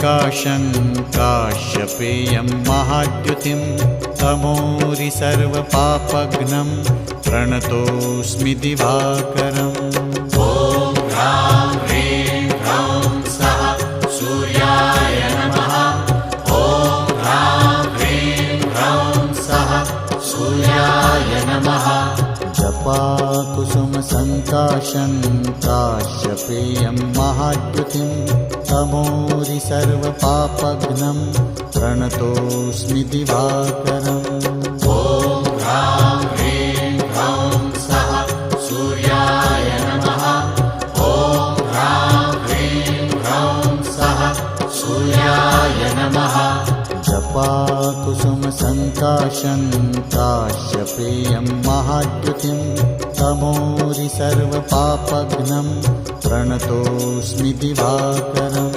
सङ्काशं काश्यपेयं महाद्युतिं तमोरि सर्वपापघ्नं प्रणतोऽस्मि दिवाकरम्। ॐ ह्रां ह्रीं ह्रौं सः सूर्याय नमः। ॐ ह्रां ह्रीं ह्रौं सः सूर्याय नमः। जपाकुसुमसङ्काशं काश्यपेयं महाद्युतिं तमोरि सर्वपापघ्नं प्रणतोऽस्मि दिवाकरम्। ॐ ह्रां ह्रीं ह्रौं सः सूर्याय नमः। ॐ ह्रां ह्रीं ह्रौं सः सूर्याय नमः। जपाकुसुमसङ्काशं काश्यपेयं महाद्युतिं तमोरि सर्वपापघ्नं प्रणतोऽस्मि दिवाकरम्।